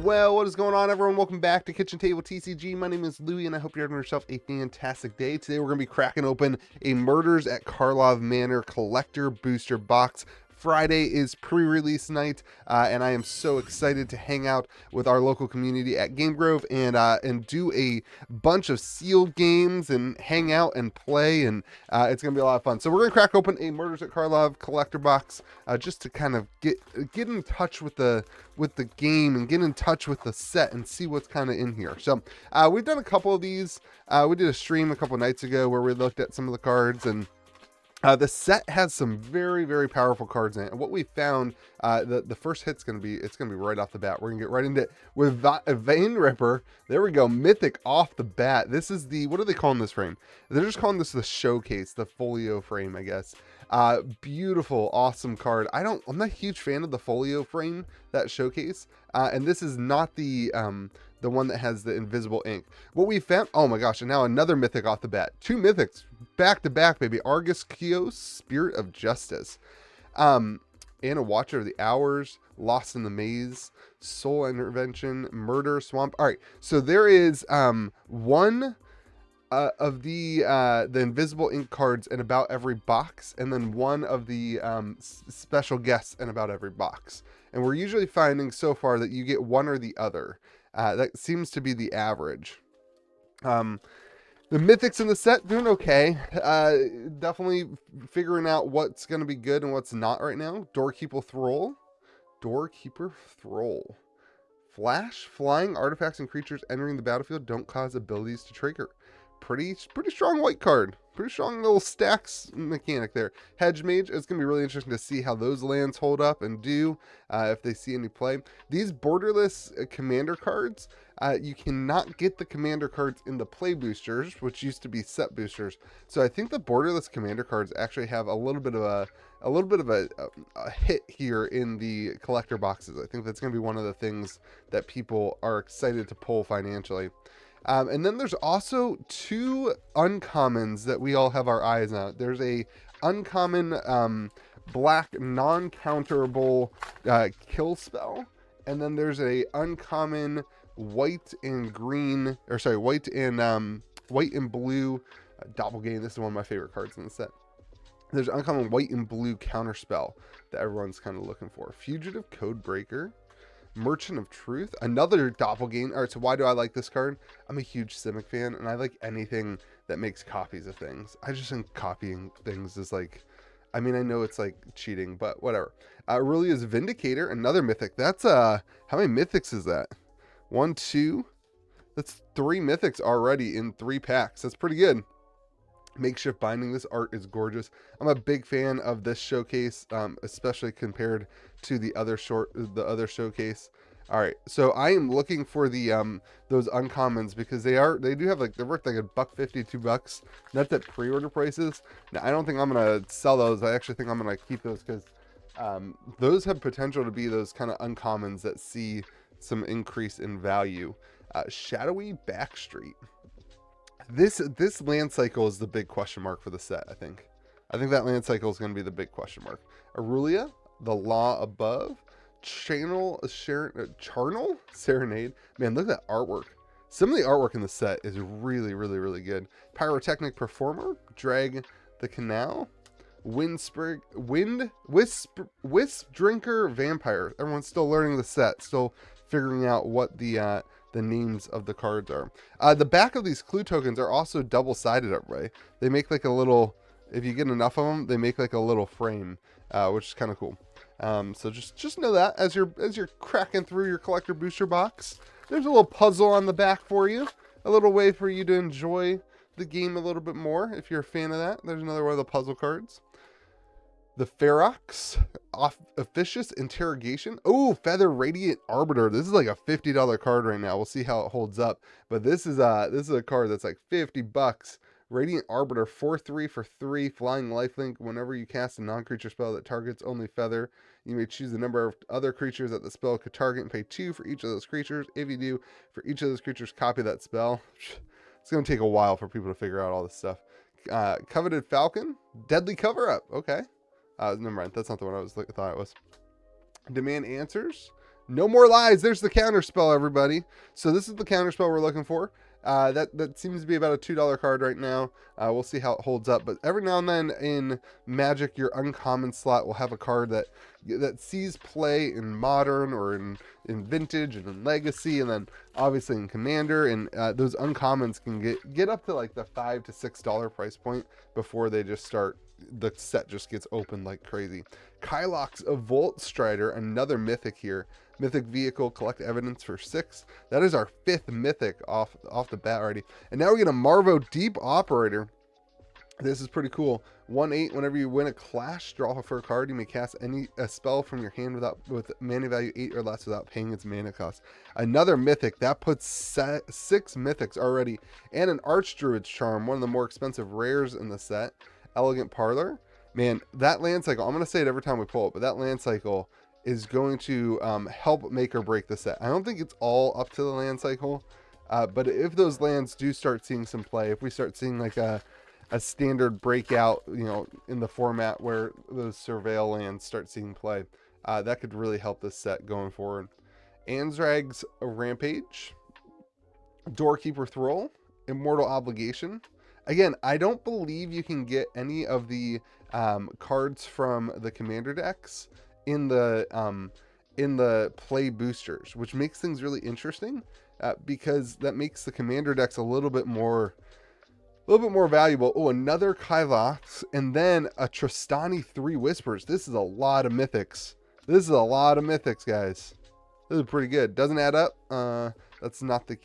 Well, what is going on, everyone? Welcome back to Kitchen Table TCG. My name is Louie, and I hope you're having yourself a fantastic day. Today, we're going to be cracking open a Murders at Karlov Manor collector booster box. Friday is pre-release night, and I am so excited to hang out with our local community at Game Grove and do a bunch of sealed games and hang out and play, and it's gonna be a lot of fun. So we're gonna crack open a Murders at Karlov collector box just to kind of get in touch with the game and get in touch with the set and see what's kind of in here. So we've done a couple of these. We did a stream a couple nights ago where we looked at some of the cards, and the set has some very, very powerful cards in it. And what we found, the first hit's going to be, it's going to be right off the bat. We're going to get right into it with Vein Ripper. There we go. Mythic off the bat. This is the, what are they calling this frame? They're just calling this the showcase, the folio frame, I guess. Beautiful, awesome card. I'm not a huge fan of the folio frame, that showcase. And this is not the one that has the invisible ink. What we found, oh my gosh, and now another Mythic off the bat. Two Mythics back to back, baby. Argus Kios, Spirit of Justice. And a Watcher of the Hours, Lost in the Maze, Soul Intervention, Murder, Swamp. All right, so there is one of the invisible ink cards in about every box, and then one of the special guests in about every box. And we're usually finding so far that you get one or the other. That seems to be the average. The Mythics in the set doing okay. Definitely figuring out what's going to be good and what's not right now. Doorkeeper Thrall. Flash, flying artifacts and creatures entering the battlefield don't cause abilities to trigger. Pretty strong white card. Pretty strong little stacks mechanic there. Hedge Mage, it's going to be really interesting to see how those lands hold up and do, if they see any play. These borderless commander cards, you cannot get the commander cards in the play boosters, which used to be set boosters. So I think the borderless commander cards actually have a little bit of a hit here in the collector boxes. I think that's going to be one of the things that people are excited to pull financially. And then there's also two uncommons that we all have our eyes on. There's a uncommon black non-counterable kill spell, and then there's a uncommon white and green, or sorry, white and blue doppelganger. This is one of my favorite cards in the set. There's an uncommon white and blue counter spell that everyone's kind of looking for. Fugitive Codebreaker. Merchant of Truth, another doppelganger. All right, so why do I like this card? I'm a huge Simic fan, and I like anything that makes copies of things. I just think copying things is like, I mean, I know it's like cheating, but whatever. Aurelia's Vindicator, another Mythic. That's how many Mythics is that? 1, 2. That's 3 Mythics already in 3 packs. That's pretty good. Makeshift Binding. This art is gorgeous. I'm a big fan of this showcase, especially compared to the other showcase. All right, so I am looking for the those uncommons, because they do have like, they're worth like $1.50, $2. That's at pre-order prices. Now I don't think I'm gonna sell those. I actually think I'm gonna keep those, because those have potential to be those kind of uncommons that see some increase in value. Shadowy Backstreet. This land cycle is the big question mark for the set. I think that land cycle is going to be the big question mark. Aurelia, The Law Above, Charnel Serenade. Man, look at that artwork. Some of the artwork in the set is really, really, really good. Pyrotechnic Performer, Drag the Canal, Wisp Drinker Vampire. Everyone's still learning the set, still figuring out what the names of the cards are. The back of these clue tokens are also double-sided, everybody. They make like a little, if you get enough of them, they make like a little frame, which is kind of cool. So just know that as you're cracking through your collector booster box, there's a little puzzle on the back for you, a little way for you to enjoy the game a little bit more if you're a fan of that. There's another one of the puzzle cards. The Ferox Officious Interrogation. Oh, Feather Radiant Arbiter. This is like a $50 card right now. We'll see how it holds up. But this is a card that's like $50. Radiant Arbiter, 4/3 for 3, flying lifelink. Whenever you cast a non-creature spell that targets only Feather, you may choose the number of other creatures that the spell could target and pay 2 for each of those creatures. If you do, for each of those creatures, copy that spell. It's going to take a while for people to figure out all this stuff. Coveted Falcon. Deadly Cover-Up. Okay. Never mind. That's not the one I thought it was. Demand Answers. No more lies. There's the counter spell, everybody. So this is the counter spell we're looking for. That seems to be about a $2 card right now. We'll see how it holds up. But every now and then in Magic, your uncommon slot will have a card that sees play in Modern or in Vintage and in Legacy, and then obviously in Commander. And those uncommons can get up to like the $5 to $6 price point before they just start. The set just gets opened like crazy. Kylox of Volt Strider, another mythic here. Mythic vehicle, collect evidence for 6. That is our 5th mythic off the bat already. And now we get a Marvo Deep Operator. This is pretty cool. 1/8. Whenever you win a clash, draw for a card. You may cast a spell from your hand with mana value 8 or less without paying its mana cost. Another mythic that puts 6 mythics already, and an Archdruid's Charm, one of the more expensive rares in the set. Elegant Parlor. Man, that land cycle, I'm going to say it every time we pull it, but that land cycle is going to help make or break the set. I don't think it's all up to the land cycle, but if those lands do start seeing some play, if we start seeing like a standard breakout, in the format where those surveil lands start seeing play, that could really help this set going forward. Anzrag's Rampage, Doorkeeper Thrall, Immortal Obligation. Again, I don't believe you can get any of the cards from the commander decks in the play boosters, which makes things really interesting, because that makes the commander decks a little bit more valuable. Oh, another Kylox, and then a Tristani 3 Whispers. This is a lot of mythics. This is a lot of mythics, guys. This is pretty good. Doesn't add up. That's not the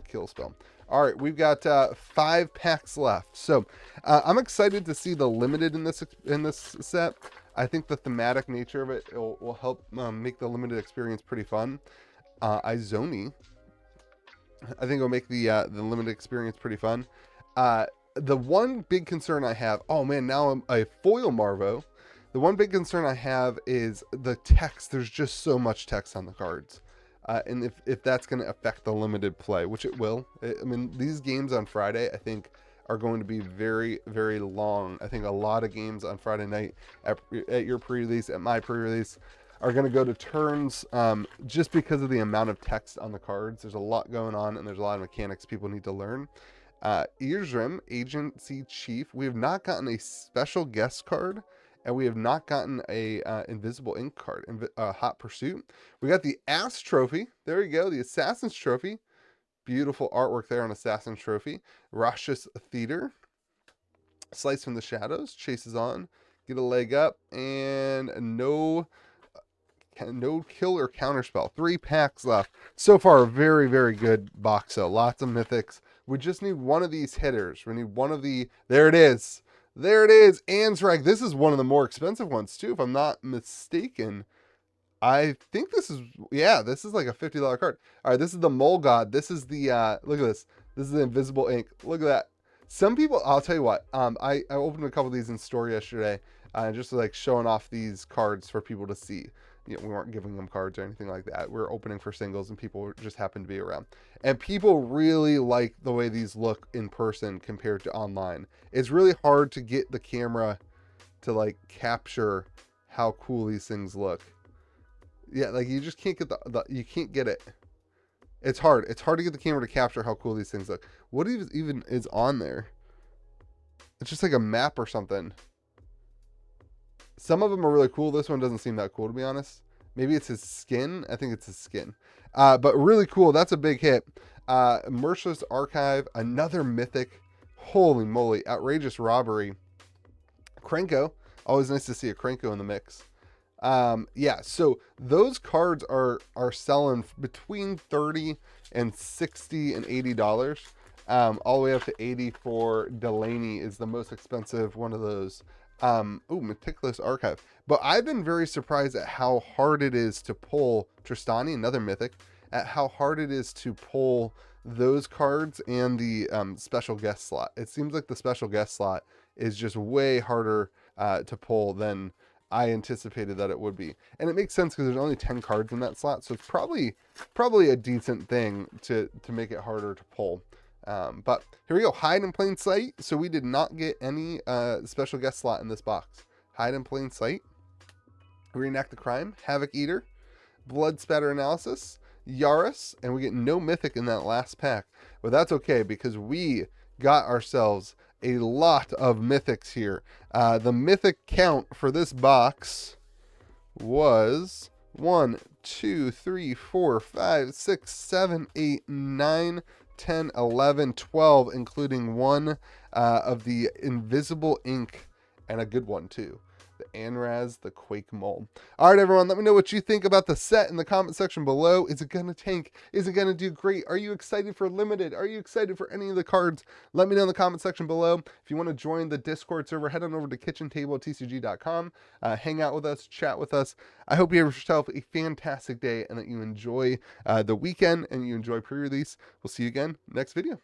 kill spell. All right, we've got 5 packs left. So I'm excited to see the limited in this set. I think the thematic nature of it will help make the limited experience pretty fun. Izoni, I think it'll make the limited experience pretty fun. The one big concern I have, oh man, now I'm a foil Marvo. The one big concern I have is the text. There's just so much text on the cards. And if that's going to affect the limited play, which it will. I mean, these games on Friday, I think, are going to be very, very long. I think a lot of games on Friday night at your pre-release, at my pre-release, are going to go to turns just because of the amount of text on the cards. There's a lot going on, and there's a lot of mechanics people need to learn. Earsrim, Agency Chief. We have not gotten a special guest card, and we have not gotten a Invisible Ink card. Hot Pursuit. We got the Ass Trophy. There you go, the Assassin's Trophy. Beautiful artwork there on Assassin's Trophy. Rashus Theater. Slice from the Shadows. Chases on. Get a leg up. And no kill or counterspell. 3 packs left. So far, a very, very good box set. Lots of mythics. We just need one of these hitters. We need one of the... There it is. There it is. Anzrag. This is one of the more expensive ones, too, if I'm not mistaken. I think this is... Yeah, this is like a $50 card. All right, this is the Mole God. This is the... look at this. This is the Invisible Ink. Look at that. Some people... I'll tell you what. I opened a couple of these in store yesterday. Just like showing off these cards for people to see. We weren't giving them cards or anything like that. We were opening for singles, and people just happened to be around. And people really like the way these look in person compared to online. It's really hard to get the camera to like capture how cool these things look. Yeah, like you just can't get you can't get it. It's hard. It's hard to get the camera to capture how cool these things look. What even is on there? It's just like a map or something. Some of them are really cool. This one doesn't seem that cool, to be honest. Maybe it's his skin. I think it's his skin. But really cool. That's a big hit. Merciless Archive. Another mythic. Holy moly. Outrageous Robbery. Krenko. Always nice to see a Krenko in the mix. Yeah, so those cards are selling between $30 and $60 and $80. All the way up to $80 for Delaney is the most expensive one of those. Meticulous Archive. But I've been very surprised at how hard it is to pull Tristani, another mythic, at how hard it is to pull those cards and the special guest slot. It seems like the special guest slot is just way harder to pull than I anticipated that it would be. And it makes sense because there's only 10 cards in that slot, so it's probably a decent thing to make it harder to pull. But here we go. Hide in Plain Sight. So we did not get any special guest slot in this box. Hide in Plain Sight. Reenact the Crime. Havoc Eater. Blood Spatter Analysis, Yaris, and we get no Mythic in that last pack. But that's okay because we got ourselves a lot of Mythics here. The Mythic count for this box was 1, 2, 3, 4, 5, 6, 7, 8, 9, 10, 11, 12, including one of the Invisible Ink, and a good one too. The Anraz, the Quake Mold. All right, everyone, let me know what you think about the set in the comment section below. Is it going to tank? Is it going to do great? Are you excited for Limited? Are you excited for any of the cards? Let me know in the comment section below. If you want to join the Discord server, head on over to KitchenTableTCG.com. Hang out with us, chat with us. I hope you have yourself a fantastic day and that you enjoy the weekend and you enjoy pre-release. We'll see you again next video.